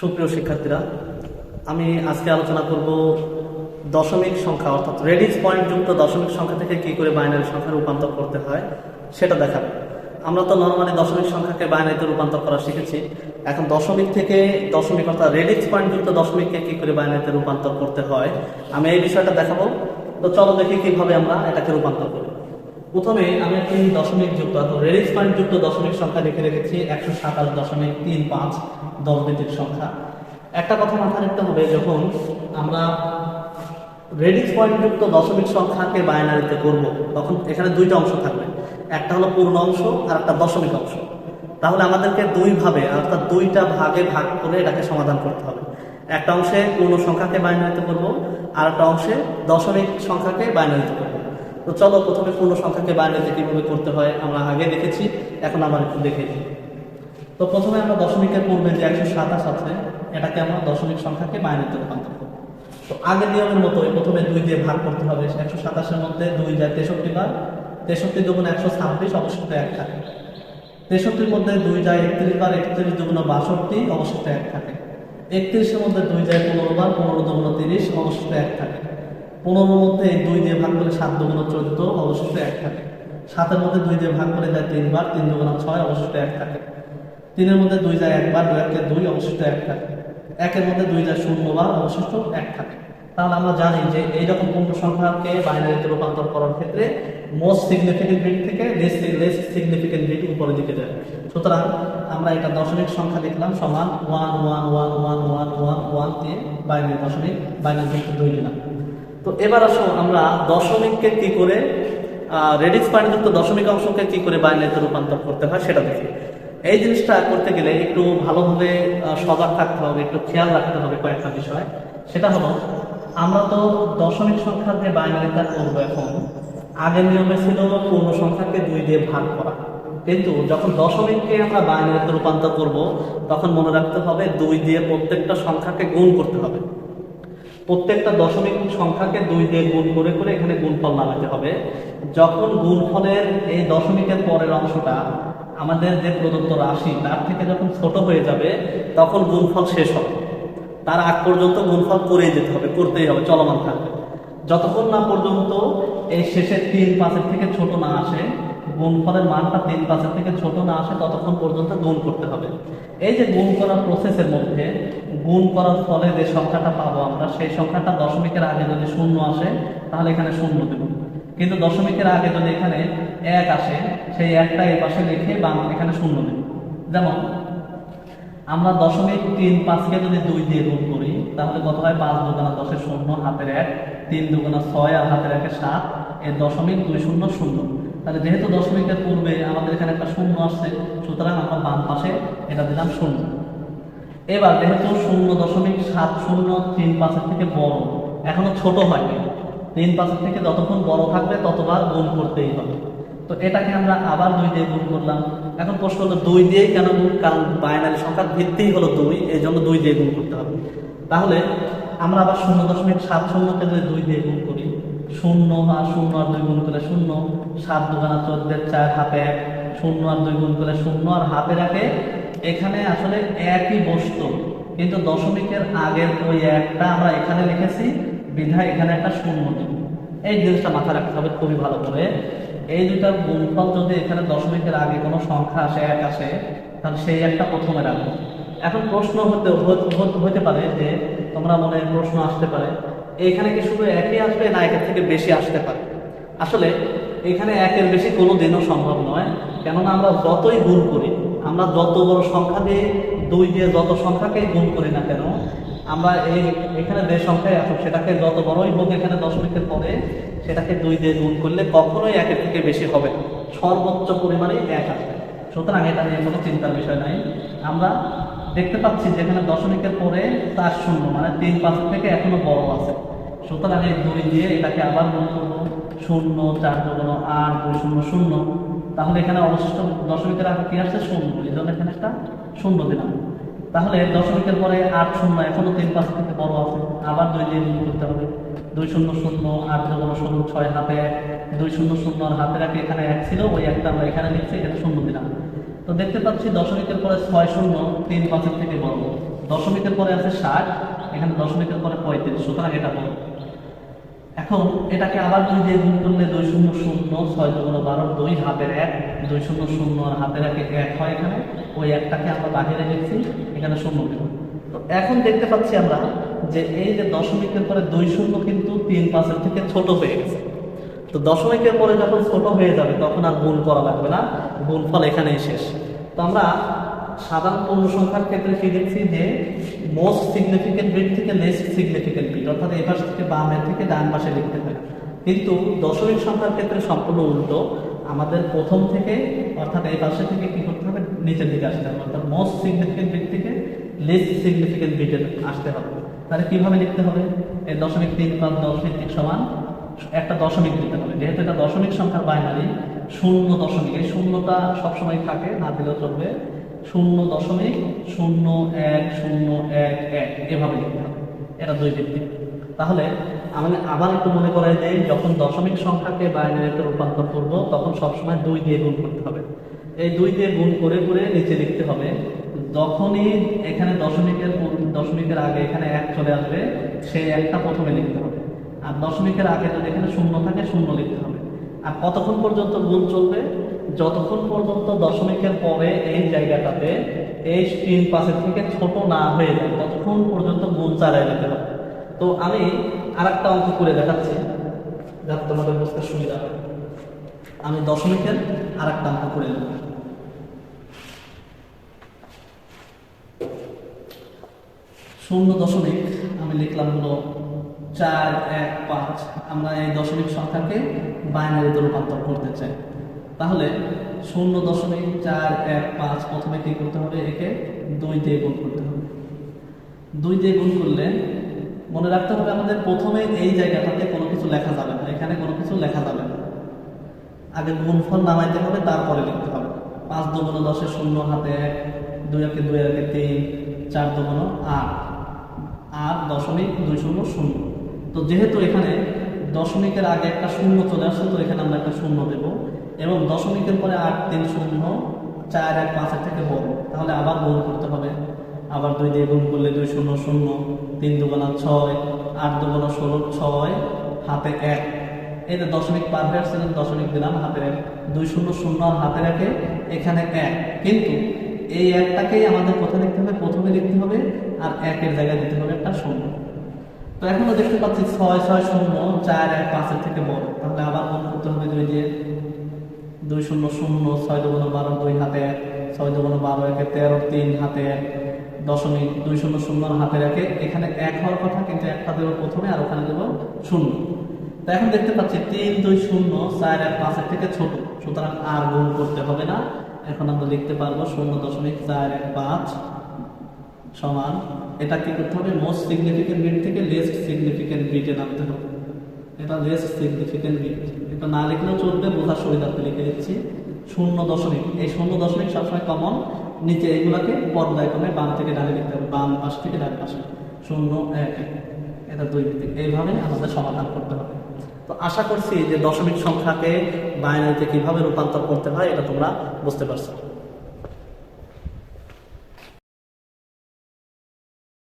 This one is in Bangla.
সুপ্রিয় শিক্ষার্থীরা, আমি আজকে আলোচনা করব দশমিক সংখ্যা অর্থাৎ রেডিক্স পয়েন্ট যুক্ত দশমিক সংখ্যা থেকে কি করে বাইনারি সংখ্যা রূপান্তর করতে হয় সেটা দেখাবো। আমরা তো নরমালি দশমিক সংখ্যাকে বাইনারিতে রূপান্তর করা শিখেছি। এখন দশমিক থেকে দশমিক অর্থাৎ রেডিক্স পয়েন্ট যুক্ত দশমিককে কি করে বাইনারিতে রূপান্তর করতে হয় আমি এই বিষয়টা দেখাবো। তো চলো দেখি কিভাবে আমরা এটাকে রূপান্তর করি। প্রথমে আমি একটি দশমিক যুক্ত অর্থাৎ রেডিক্স পয়েন্ট যুক্ত দশমিক সংখ্যা লিখে রেখেছি 127.35 10 ডিজিট সংখ্যা। একটা কথা মাথায় রাখতে হবে, যখন আমরা রেডিক্স পয়েন্ট যুক্ত দশমিক সংখ্যাকে বাইনারিতে করব তখন এখানে দুইটা অংশ থাকবে, একটা হলো পূর্ণ অংশ আর একটা দশমিক অংশ। তাহলে আমাদেরকে দুই ভাবে অর্থাৎ দুইটা ভাগে ভাগ করে এটাকে সমাধান করতে হবে। একটা অংশে পূর্ণ সংখ্যাকে বাইনারিতে করব আর একটা অংশে দশমিক সংখ্যাকে বাইনারিতে করব। তো চলো প্রথমে পূর্ণ সংখ্যাকে বাইনারিতে কিভাবে করতে হয় আমরা আগে দেখেছি, এখন আবার একটু দেখে নিই। তো প্রথমে আমরা দশমিকের পূর্বে যে 127 আছে এটাকে আমরা দশমিক সংখ্যাকে বাইনারিতে রূপান্তর করব। তো আগের নিয়মের মতো প্রথমে 2 দিয়ে ভাগ করতে হবে। 127-এর মধ্যে 2 যায় 63 বার, 63 দুগুণ 126 অবশিষ্ট 1 থাকে। 63-র মধ্যে 2 যায় 31 বার, 31 দুগুণ 62 অবশিষ্ট 1 থাকে। 31-এর মধ্যে 2 যায় 15 বার, 15 দুগুণ 30 অবশিষ্ট 1 থাকে। 15-র মধ্যে 2 দিয়ে ভাগ করে 7 দুগুণ 14 অবশিষ্ট 1 থাকে। 7-এর মধ্যে 2 দিয়ে ভাগ করে যায় 3 বার, 3 দুগুণ 6 অবশিষ্ট 1 থাকে। 3-এর মধ্যে 2 যায় 1 বার, 2 অবশিষ্ট 1 থাকে। 1-এর মধ্যে 2 যায় 0 বার, অবশিষ্ট 1 থাকে। তাহলে আমরা জানি যে এইরকম পূর্ণ সংখ্যাকে বাইনারিতে রূপান্তর করার ক্ষেত্রে মোস্ট সিগনিফিকেন্ট বিট থেকে লেস সিগনিফিকেন্ট বিট উপরের দিকে যায়। সুতরাং আমরা এটা দশমিক সংখ্যা লিখলাম সমান 1 1 1 1 1 1 1 দিয়ে বাইনারি দশমিক বাইনারি যুক্ত 2 দিলাম। তো এবার আসো আমরা দশমিককে কি করে রেডিক্স পয়েন্ট যুক্ত দশমিক অংশকে কি করে বাইনারিতে রূপান্তর করতে হয় সেটা দেখি। এই জিনিসটা করতে গেলে একটু ভালোভাবে সজাগ থাকতে হবে, একটু খেয়াল রাখতে হবে কয়েকটা বিষয়। সেটা হলো, আমরা তো দশমিক সংখ্যার যে বাইনারিটা করবো, এখন আগের নিয়মে ছিল পূর্ণ সংখ্যাকে 2 দিয়ে ভাগ করা, কিন্তু যখন দশমিককে আমরা বাইনারিতে রূপান্তর করব তখন মনে রাখতে হবে 2 দিয়ে প্রত্যেকটা সংখ্যাকে গুণ করতে হবে। প্রত্যেকটা দশমিক সংখ্যাকে 2 দিয়ে গুণ করে করে এখানে গুণফল লাগাতে হবে। যখন গুণফলের এই দশমিকের পরের অংশটা আমাদের যে প্রদত্ত রাশি তার থেকে যখন ছোট হয়ে যাবে তখন গুণফল শেষ হবে। তার আগ পর্যন্ত গুণফল করেই যেতে হবে, করতেই হবে, চলমান থাকবে। যতক্ষণ না পর্যন্ত এই শেষের 3-5-এর থেকে ছোট না আসে, গুণফলের মানটা 3-5-এর থেকে ছোট না আসে, ততক্ষণ পর্যন্ত গুণ করতে হবে। এই যে গুণ করার প্রসেসের মধ্যে গুণ করার ফলে যে সংখ্যাটা পাবো আমরা, সেই সংখ্যাটা দশমিকের আগে যদি 0 আসে তাহলে এখানে 0 দেব, কিন্তু দশমিকের আগে যদি এখানে 1 আসে সেই 1টা এই পাশে লিখে বা এখানে 0 দেব। যেমন আমরা 0.35-কে যদি 2 দিয়ে গুণ করি তাহলে কত হয়? 5 দুগুণা 10 0, হাতের 1, 3 দুগুণা 6 আর হাতের 1 7, এর 0.200। তাহলে যেহেতু দশমিকের পূর্বে আমাদের এখানে একটা 0 আসছে, সুতরাং আমরা বাম পাশে এটা দিলাম 0। এবার যেহেতু 0.7035-এর থেকে বড়, এখনো ছোট হয়নি, 3-5-এর থেকে যতক্ষণ বড় থাকবে ততবার গুণ করতেই হবে। তো এটাকে আমরা আবার 2 দিয়ে গুণ করলাম। এখন প্রশ্ন হলো 2 দিয়েই কেন গুণ? কারণ বাইনারি সংখ্যার ভিত্তিই হলো 2, এই জন্য 2 দিয়ে গুণ করতে হবে। তাহলে আমরা আবার 0.70-কে যদি 2 দিয়ে গুণ করি, 0 আর 0 আর 2 গুণ করে 0, 7 দুগুণা 14, 4 হাতে 1, 0 আর 2 গুণ করে 0 আর হাতের 1। এখানে আসলে একই বস্তু, কিন্তু দশমিকের আগের ওই 1টা আমরা এখানে লিখেছি বিধায় এখানে একটা 0 দিব। এই জিনিসটা মাথায় রাখতে হবে খুবই ভালো করে। এই দুটার গুণফল যদি এখানে দশমিকের আগে কোনো সংখ্যা আসে, 1 আসে, তাহলে সেই একটা প্রথমে রাখবো। এখন প্রশ্ন হতে পারে যে তোমরা মনে প্রশ্ন আসতে পারে, এখানে কি শুধু 1ই আসবে না 1-এর থেকে বেশি আসতে পারে? আসলে এখানে 1-এর বেশি কোনো দিনও সম্ভব নয়, কেননা আমরা যতই গুণ করি, আমরা যত বড় সংখ্যা দিয়ে 2 দিয়ে যত সংখ্যাকেই গুণ করি না কেন, আমরা এখানে যে সংখ্যায় আসুক সেটাকে যত বড়ই হোক এখানে দশমিকের পরে সেটাকে 2 দিয়ে গুণ করলে কখনোই 1-এর থেকে বেশি হবে না, সর্বোচ্চ পরিমাণে 1 আসবে। সুতরাং এটা নিয়ে কোনো চিন্তার বিষয় নাই। আমরা দেখতে পাচ্ছি যেখানে দশমিকের পরে 4 0 মানে 3-5-এর থেকে এখনো বড় আছে, সুতরাং এই 2 দিয়ে এটাকে আবার গুণ করবো। 0 4 দুগুণ 8, 2 0 0, তাহলে এখানে অবশিষ্ট দশমিকের আগে কি আসছে? 0, এই জন্য এখানে একটা 0 দিলাম। তাহলে দশমিকের পরে 8 0 এখনো 3-5 থেকে বড় আছে, আবার 2 দিয়ে গুণ করতে হবে। 2 0 0, 8 দুগুণ 16, 6 হাতে 1, 2 0 0 আর হাতের 1 এখানে 1 ছিল, ওই 1টা আমরা এখানে লিখছি, এটা 0 দিলাম। তো দেখতে পাচ্ছি দশমিকের পরে 6 0 3-5-এর থেকে বড়, দশমিকের পরে আছে 60, এখানে দশমিকের পরে 35, সুতরাং এটা বড়। এখন এটাকে আবার 2 দিয়ে গুণ করলে 2 শূন্য শূন্য, 6 দুগুণ 12, 2 হাতের 1, 2 শূন্য শূন্য আর হাতের 1 1 হয় এখানে, ওই একটাকে আমরা বাহিরে রেখেছি, এখানে শূন্য দেব। তো এখন দেখতে পাচ্ছি আমরা যে এই যে দশমিকের পরে 2 শূন্য কিন্তু 3 5-এর থেকে ছোট হয়ে গেছে। তো দশমিকের পরে যখন ছোট হয়ে যাবে তখন আর গুণ করা লাগবে না, গুণফল এখানেই শেষ। তো আমরা সাধারণ পূর্ণ সংখ্যার ক্ষেত্রে কি দেখছি যে মোস্ট সিগনিফিকেন্ট বিট থেকে লেস্ট সিগনিফিকেন্ট বিট, অর্থাৎ এই পাশ থেকে বামের থেকে ডান পাশে লিখতে হয়। কিন্তু দশমিক সংখ্যার ক্ষেত্রে সম্পূর্ণ উল্টো, আমাদের প্রথম থেকে অর্থাৎ এই পাশে থেকে কি করতে হবে, নিচের দিকে আসতে হবে, অর্থাৎ মোস্ট সিগনিফিকেন্ট বিট থেকে লেস্ট সিগনিফিকেন্ট বিটে আসতে হবে। তাহলে কিভাবে লিখতে হবে, এই 0.35 10 সমান একটা দশমিক দিতে হবে, যেহেতু এটা দশমিক সংখ্যার বাইনারি, 0 এই শূন্যটা সবসময় থাকে, না দিলেও চলবে, 0.010111 এভাবে লিখতে হবে, এটা 2 ভিত্তিক। তাহলে আমি আবার একটু মনে করাই দেই, যখন দশমিক সংখ্যাকে বাইনারিতে রূপান্তর করব তখন সবসময় 2 দিয়ে গুণ করতে হবে। এই 2 দিয়ে গুণ করে করে নিচে লিখতে হবে, যখনই এখানে দশমিকের আগে এখানে 1 চলে আসবে, সেই একটা প্রথমে লিখতে হবে। আর দশমিকের আগে যদি এখানে 0 থাকে 0 লিখতে হবে। আর কতক্ষণ পর্যন্ত গুণ চলবে, যতক্ষণ পর্যন্ত দশমিকের পরে এই জায়গাটাতে এই 3 5-এর থেকে ছোট না হয়ে যায় ততক্ষণ পর্যন্ত গুণ চালিয়ে যেতে হবে। তো আমি আরেকটা অঙ্ক করে দেখাচ্ছি যাতে তোমাদের বুঝতে সুবিধা হয়। আমি দশমিকের আরেকটা অঙ্ক করে দেব। 0 আমি লিখলাম হলো 415। আমরা এই দশমিক সংখ্যাকে বাইনারিতে রূপান্তর করতে চাই। তাহলে 0.415 প্রথমে কি করতে হবে, একে 2 দিয়ে গুণ করতে হবে। 2 দিয়ে গুণ করলে মনে রাখতে হবে আমাদের প্রথমে এই জায়গাটাতে কোনো কিছু লেখা যাবে না, এখানে কোনো কিছু লেখা যাবে না, আগে গুণফল নামাইতে হবে তারপরে লিখতে হবে। 5 দুগুণ 10 0 হাতে 1, 2 একে 2 একে 3, 4 দুগুণ 8 আর 0.200। তো যেহেতু এখানে দশমিকের আগে একটা 0 চলে আসছে, তো এখানে আমরা একটা 0 দেব, এবং দশমিকের পরে 8 3 0 4 1 5-এর থেকে বড়, তাহলে আবার গুণ করতে হবে। আবার 2 দিয়ে গুণ করলে 2 0 0, 3 দুগুণ 6, 8 দুগুণ 16, 6 হাতে 1, এই যে দশমিক পার হয়ে আসছে, দশমিক দিলাম হাতের 1, 2 0 0 আর হাতের 1 এখানে 1, কিন্তু এই একটাকেই আমাদের কোথায় লিখতে হবে, প্রথমে লিখতে হবে, আর 1-এর জায়গায় দিতে হবে একটা 0। তো এখনো দেখতে পাচ্ছি 6 6 0 4 1 5-এর থেকে বড়, তাহলে আবার গুণ করতে হবে 2 দিয়ে, 2 0 0 6 দুগুণ 12, 2 হাতে 1, 6 দুগুণ 12 একে 13, 3 হাতে 1, দশমিক 2 0 0 হাতে 1, এখানে 1 হওয়ার কথা, কিন্তু একটা দেবো প্রথমে আর ওখানে দেবো 0। তো এখন দেখতে পাচ্ছি 3 2 0 4 1 5-এর থেকে ছোট, সুতরাং আর গুণ করতে হবে না। এখন আমরা লিখতে পারবো 0.415 সমান, এটা কি করতে হবে, মোস্ট সিগনিফিকেন্ট বিট থেকে লেস্ট সিগনিফিকেন্ট বিটে নামতে হবে। এটা লেস্ট সিগনিফিকেন্ট বিট, এটা না লিখলেও চলবে, বোঝার সুবিধার্থে লিখে দিচ্ছি। 0 এই 0 সবসময় কমন, নিচে এগুলাকে পর্যায় ক্রমে বাম থেকে ডানে লিখতে হবে, বাম পাশ থেকে ডান পাশে 0 1 এটা 2 ভিত্তিক, এইভাবে আমাদের সমাধান করতে হবে। তো আশা করছি যে দশমিক সংখ্যাকে বাইনারিতে কিভাবে রূপান্তর করতে হয় এটা তোমরা বুঝতে পারছো।